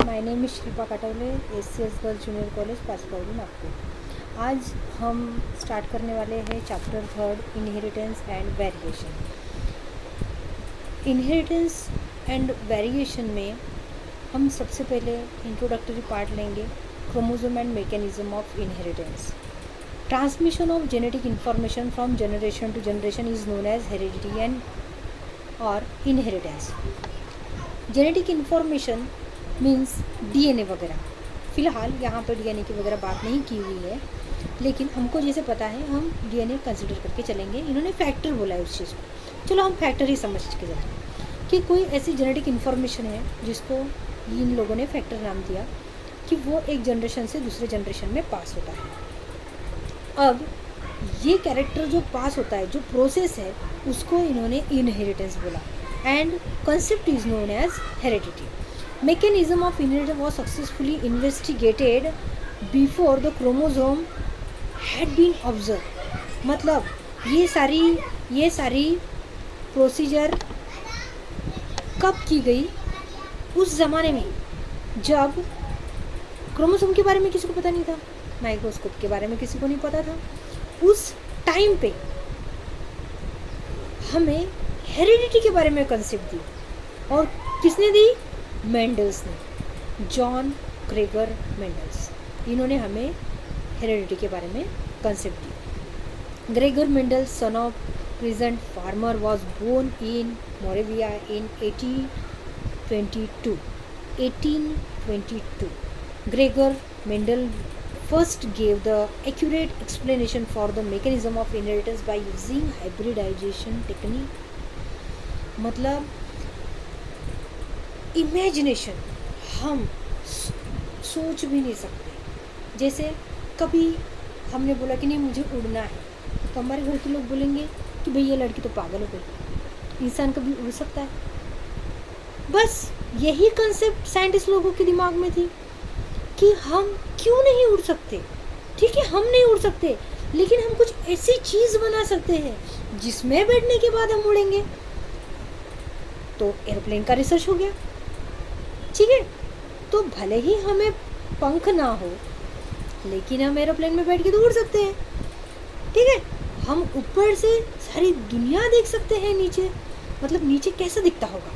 My name is Shilpa Katwale, SCS girls junior college Paspaudi Nagpur. आज हम start करने वाले हैं chapter 3 inheritance and variation. Inheritance and variation में हम सबसे पहले इंट्रोडक्टरी पार्ट लेंगे, chromosome and mechanism of inheritance. Transmission of genetic information from generation to generation is known as heredity and और inheritance. Genetic information means DNA वगैरह। फ़िलहाल यहाँ पर डीएनए की वगैरह बात नहीं की हुई है, लेकिन हमको जैसे पता है हम डीएनए कंसिडर करके चलेंगे। इन्होंने फैक्टर बोला है उस चीज़ को, चलो हम फैक्टर ही समझ के चलते कि कोई ऐसी जेनेटिक इन्फॉर्मेशन है जिसको इन लोगों ने फैक्टर नाम दिया कि वो एक जनरेशन से दूसरे जनरेशन में पास होता है। अब ये कैरेक्टर जो पास होता है, जो प्रोसेस है, उसको इन्होंने इनहेरिटेंस बोला and concept is known as heredity. Mechanism of inheritance was successfully investigated before the chromosome had been observed. मतलब ये सारी प्रोसीजर कब की गई? उस ज़माने में जब क्रोमोसोम के बारे में किसी को पता नहीं था, माइक्रोस्कोप के बारे में किसी को नहीं पता था। उस टाइम पे हमें हेरिडिटी के बारे में कंसेप्ट दी, और किसने दी? मेंडल्स ने, जॉन ग्रेगर मेंडल्स। इन्होंने हमें हेरिडिटी के बारे में कंसेप्ट दी। Gregor Mendel's, son of present farmer, was born in Moravia in 1822। Gregor Mendel first gave the accurate explanation for the mechanism of inheritance by using hybridization technique. मतलब imagination हम सोच भी नहीं सकते। जैसे कभी हमने बोला कि नहीं मुझे उड़ना है, तो हमारे घर के लोग बोलेंगे कि भाई ये लड़की तो पागल हो गई, इंसान कभी उड़ सकता है? बस यही कंसेप्ट साइंटिस्ट लोगों के दिमाग में थी कि हम क्यों नहीं उड़ सकते। ठीक है, हम नहीं उड़ सकते, लेकिन हम कुछ ऐसी चीज़ बना सकते हैं जिसमें बैठने के बाद हम उड़ेंगे। तो एरोप्लेन का रिसर्च हो गया। ठीक है, तो भले ही हमें पंख ना हो, लेकिन हम एरोप्लेन में बैठ के तो उड़ सकते हैं। ठीक है, हम ऊपर से सारी दुनिया देख सकते हैं, नीचे मतलब नीचे कैसा दिखता होगा।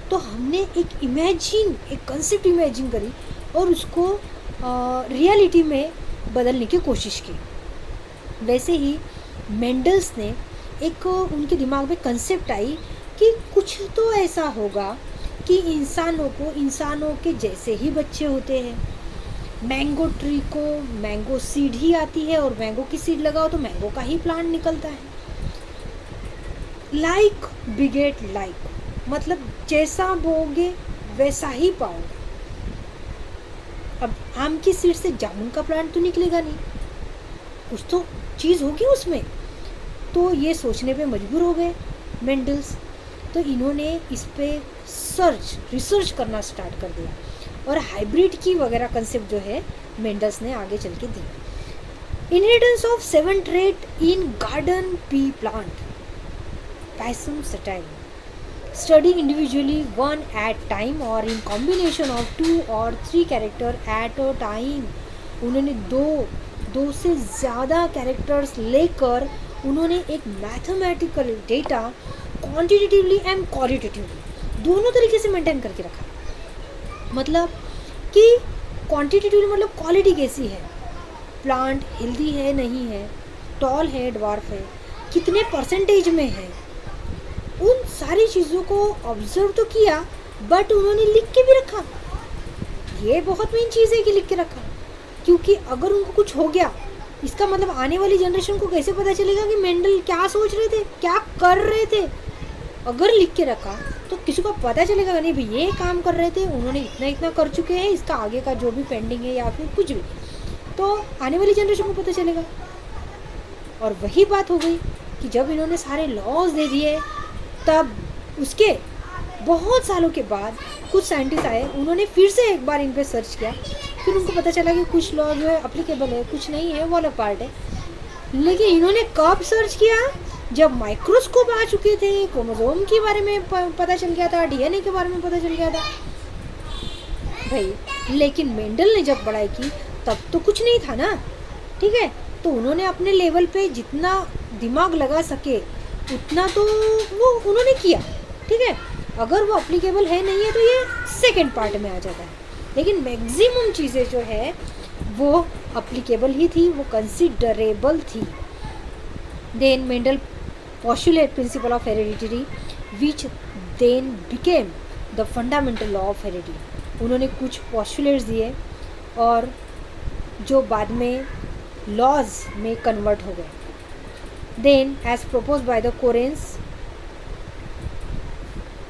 तो हमने एक कंसेप्ट इमेजिन करी और उसको रियलिटी में बदलने की कोशिश की। वैसे ही मेंडल्स ने उनके दिमाग में कंसेप्ट आई कि कुछ तो ऐसा होगा कि इंसानों के जैसे ही बच्चे होते हैं। मैंगो ट्री को मैंगो सीड ही आती है, और मैंगो की सीड लगाओ तो मैंगो का ही प्लांट निकलता है। लाइक बिगेट लाइक, मतलब जैसा बोओगे वैसा ही पाओगे। अब आम की सीड से जामुन का प्लांट तो निकलेगा नहीं, कुछ तो चीज़ होगी उसमें। तो ये सोचने पे मजबूर हो गए मेंडल्स। तो इन्होंने इस पे रिसर्च करना स्टार्ट कर दिया, और हाइब्रिड की वगैरह कंसेप्ट जो है मेंडल्स ने आगे चल के दी। Inheritance of 7 trait in garden pea plant, Pisum sativum, study individually one at time or in combination of 2 or 3 character at a time। उन्होंने दो से ज़्यादा कैरेक्टर्स लेकर उन्होंने एक mathematical data quantitatively and qualitatively दोनों तरीके से मेंटेन करके रखा। मतलब कि क्वांटिटेटिवली मतलब क्वालिटी कैसी है, प्लांट हेल्दी है नहीं है, टॉल है ड्वार्फ है, कितने परसेंटेज में है, उन सारी चीज़ों को ऑब्जर्व तो किया, बट उन्होंने लिख के भी रखा। ये बहुत मेन चीज़ है कि लिख के रखा, क्योंकि अगर उनको कुछ हो गया, इसका मतलब आने वाली जनरेशन को कैसे पता चलेगा कि मेंडल क्या सोच रहे थे, क्या कर रहे थे। अगर लिख के रखा तो किसी को पता चलेगा नहीं भाई ये काम कर रहे थे, उन्होंने इतना कर चुके हैं, इसका आगे का जो भी पेंडिंग है या फिर कुछ भी, तो आने वाली जनरेशन को पता चलेगा। और वही बात हो गई कि जब इन्होंने सारे लॉज दे दिए, तब उसके बहुत सालों के बाद कुछ साइंटिस्ट आए, उन्होंने फिर से एक बार इन पे सर्च किया। फिर उनको पता चला कि कुछ लॉ जो है अप्लीकेबल है, कुछ नहीं है, वो अलग पार्ट है। लेकिन इन्होंने कब सर्च किया? जब माइक्रोस्कोप आ चुके थे, क्रोमोसोम के बारे में पता चल गया था, डीएनए के बारे में पता चल गया था। भाई, लेकिन मेंडल ने जब पढ़ाई की तब तो कुछ नहीं था ना, ठीक है। तो उन्होंने अपने लेवल पे जितना दिमाग लगा सके उतना तो वो उन्होंने किया, ठीक है। अगर वो अप्लीकेबल है नहीं है तो ये सेकंड पार्ट में आ जाता है, लेकिन मैक्सिमम चीज़ें जो है वो अप्लीकेबल ही थी, वो कंसिडरेबल थी। Then Mendel postulate principle of hereditary which then became the fundamental law of heredity. उन्होंने कुछ पोस्टुलेट्स दिए और जो बाद में लॉज में कन्वर्ट हो गए। Then as propose by the Correns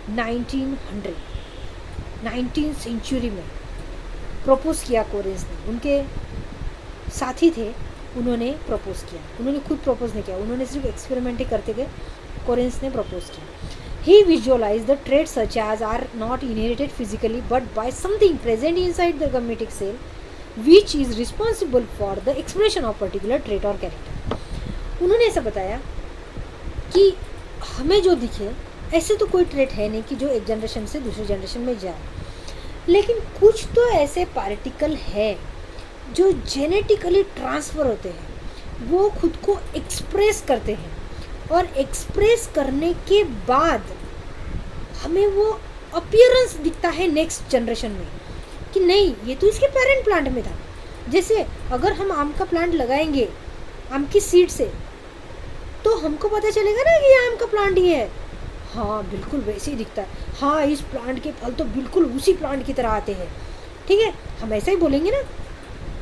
1900 century में प्रपोज किया कोरेंस ने, उनके साथी थे, उन्होंने प्रपोज किया। उन्होंने खुद प्रपोज नहीं किया, उन्होंने सिर्फ एक्सपेरिमेंट ही करते गए। कोरेंस ने प्रपोज किया। He visualize the traits such as are not inherited physically but by something present inside the gametic cell which is responsible for the expression of particular trait और character. उन्होंने ऐसा बताया कि हमें जो दिखे ऐसे तो कोई ट्रेट है नहीं कि जो एक जनरेशन से दूसरी जनरेशन में जाए, लेकिन कुछ तो ऐसे पार्टिकल है जो जेनेटिकली ट्रांसफ़र होते हैं, वो खुद को एक्सप्रेस करते हैं और एक्सप्रेस करने के बाद हमें वो अपीयरेंस दिखता है नेक्स्ट जनरेशन में कि नहीं ये तो इसके पेरेंट प्लांट में था। जैसे अगर हम आम का प्लांट लगाएंगे आम की सीड से तो हमको पता चलेगा ना कि ये आम का प्लांट ही है। हाँ बिल्कुल वैसे ही दिखता है, हाँ इस प्लांट के फल तो बिल्कुल उसी प्लांट की तरह आते हैं, ठीक है, हम ऐसा ही बोलेंगे ना।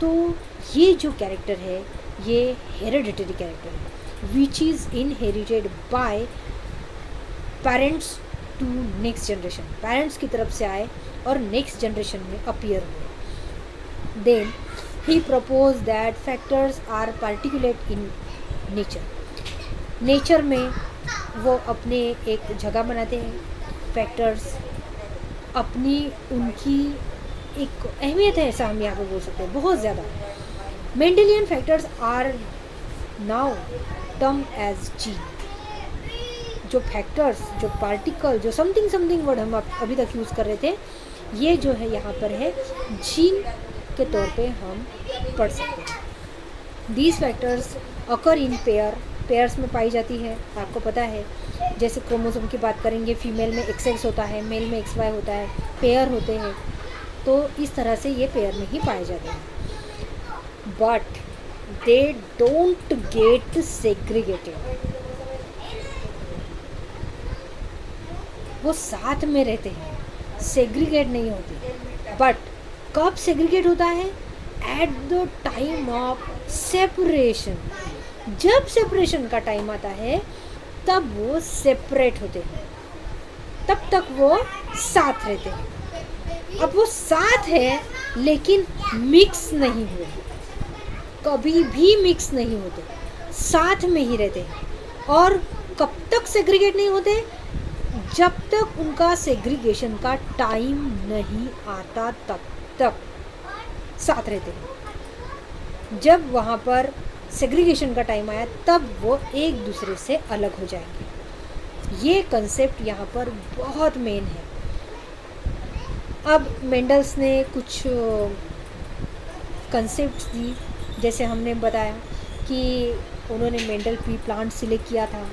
तो ये जो कैरेक्टर है ये हेरेडिटरी कैरेक्टर है which is inherited by parents to next generation. Parents की तरफ से आए और नेक्स्ट जनरेशन में अपीयर हुए। Then he propose that factors are particulate in nature. Nature में वो अपने एक जगह बनाते हैं, फैक्टर्स अपनी उनकी एक अहमियत है, ऐसा हम यहाँ पे बोल सकते हैं, बहुत ज़्यादा। Mendelian factors are now term as gene. जो फैक्टर्स, जो पार्टिकल, जो समथिंग वर्ड हम अभी तक यूज़ कर रहे थे, ये जो है यहाँ पर है जीन के तौर पे हम पढ़ सकते हैं। These factors occur in pairs में पाई जाती है, आपको पता है। जैसे क्रोमोसोम की बात करेंगे, फीमेल में XX होता है, मेल में XY होता है, पेयर होते हैं, तो इस तरह से ये पेयर में ही पाए जाते हैं। But they don't get segregated, वो साथ में रहते हैं, सेग्रीगेट नहीं होते। बट कब सेग्रीगेट होता है? At the time of separation. जब सेपरेशन का टाइम आता है तब वो सेपरेट होते हैं, तब तक वो साथ रहते हैं। अब वो साथ है लेकिन मिक्स नहीं हुए, कभी भी मिक्स नहीं होते, साथ में ही रहते हैं। और कब तक सेग्रीगेट नहीं होते? जब तक उनका सेग्रीगेशन का टाइम नहीं आता तब तक साथ रहते हैं। जब वहाँ पर सेग्रीगेशन का टाइम आया तब वो एक दूसरे से अलग हो जाएंगे। ये कंसेप्ट यहाँ पर बहुत मेन है। अब मेंडल्स ने कुछ कंसेप्ट्स दी, जैसे हमने बताया कि उन्होंने मेंडल पी प्लांट सिलेक्ट किया था।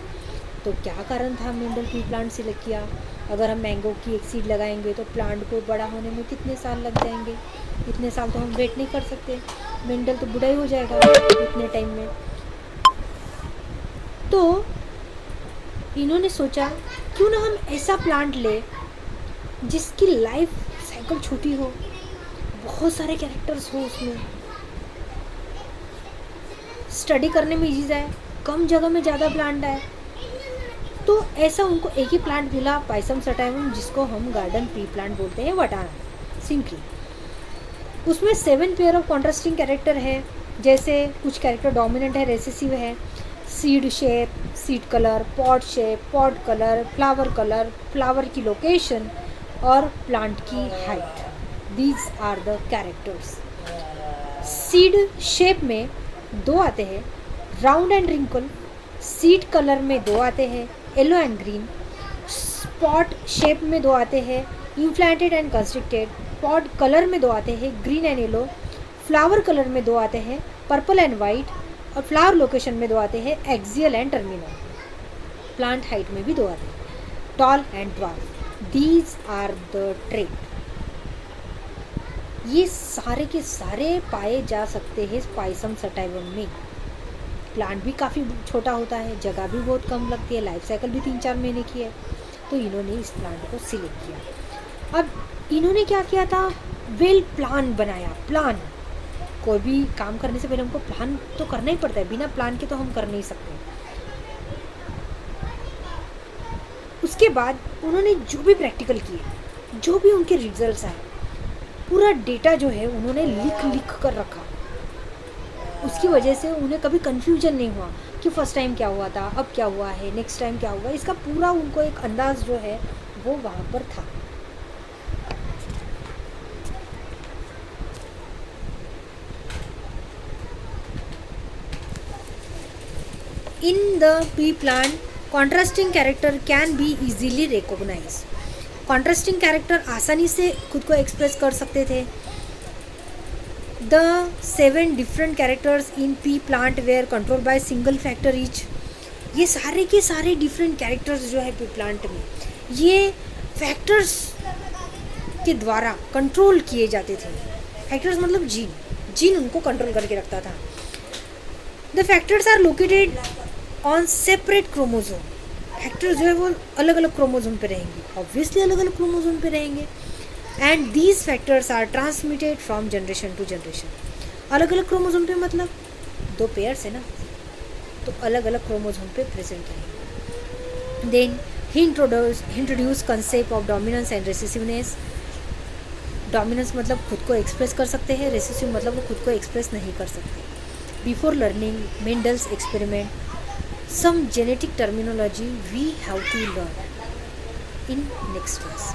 तो क्या कारण था मेंडल पी प्लांट सिलेक्ट किया? अगर हम मैंगो की एक सीड लगाएंगे तो प्लांट को बड़ा होने में कितने साल लग जाएंगे? इतने साल तो हम वेट नहीं कर सकते, मेंडल तो बूढ़ा ही हो जाएगा इतने टाइम में। तो इन्होंने सोचा क्यों ना हम ऐसा प्लांट ले जिसकी लाइफ साइकिल छोटी हो, बहुत सारे कैरेक्टर्स हो, उसमें स्टडी करने में इजी जाए, कम जगह में ज़्यादा प्लांट आए। तो ऐसा उनको एक ही प्लांट मिला, पाइसम सटाइवम, जिसको हम गार्डन पी प्लांट बोलते हैं, वटाना सिंपली। उसमें 7 पेयर ऑफ कॉन्ट्रास्टिंग कैरेक्टर है, जैसे कुछ कैरेक्टर डोमिनेंट है, रेसेसिव है, seed shape, seed colour, pod shape, pod colour, flower की लोकेशन और प्लांट की height. These are the characters. Seed shape में 2 आते हैं, round and wrinkle. Seed colour में 2 आते हैं, yellow and green. Spot shape में 2 आते हैं, implanted and constricted. Pod colour में दो आते हैं, green and yellow. Flower colour में दो आते हैं, पर्पल एंड वाइट। और फ्लावर लोकेशन में दो आते हैं, axial and terminal. Plant height में भी दो आते हैं, tall and dwarf. These are the trait. ये सारे के सारे पाए जा सकते हैं पाइसम सटाइवम में। प्लांट भी काफ़ी छोटा होता है, जगह भी बहुत कम लगती है, लाइफ साइकिल भी 3-4 महीने की है, तो इन्होंने इस प्लांट को सिलेक्ट किया। अब इन्होंने क्या किया था, वेल प्लान बनाया। प्लान, कोई भी काम करने से पहले हमको प्लान तो करना ही पड़ता है, बिना प्लान के तो हम कर नहीं सकते। उसके बाद उन्होंने जो भी प्रैक्टिकल किए, जो भी उनके रिजल्ट्स आए, पूरा डेटा जो है उन्होंने लिख कर रखा। उसकी वजह से उन्हें कभी कन्फ्यूजन नहीं हुआ कि फर्स्ट टाइम क्या हुआ था, अब क्या हुआ है, नेक्स्ट टाइम क्या हुआ। इसका पूरा उनको एक अंदाज जो है वो वहाँ पर था। In the pea plant, contrasting character can be easily recognized. Contrasting character आसानी से खुद को एक्सप्रेस कर सकते थे। The 7 different characters in pea plant were controlled by single factor each. ये सारे के सारे डिफरेंट कैरेक्टर्स जो है pea plant में, ये फैक्टर्स के द्वारा कंट्रोल किए जाते थे। फैक्टर्स मतलब जीन उनको कंट्रोल करके रखता था। The factors are located on separate chromosome. Factors जो है वो अलग अलग क्रोमोजोम पे रहेंगे, ऑब्वियसली अलग अलग क्रोमोजोम पे रहेंगे। And these factors are transmitted from generation to generation. अलग अलग क्रोमोजोम पे मतलब 2 पेयर्स है ना, तो अलग अलग क्रोमोजोम पे प्रेजेंट रहेंगे। Then he introduce concept of dominance and recessiveness. Dominance मतलब खुद को एक्सप्रेस कर सकते हैं, रेसेसिव मतलब वो खुद को एक्सप्रेस नहीं कर सकते। Before learning Mendel's experiment, some genetic terminology we have to learn in next class.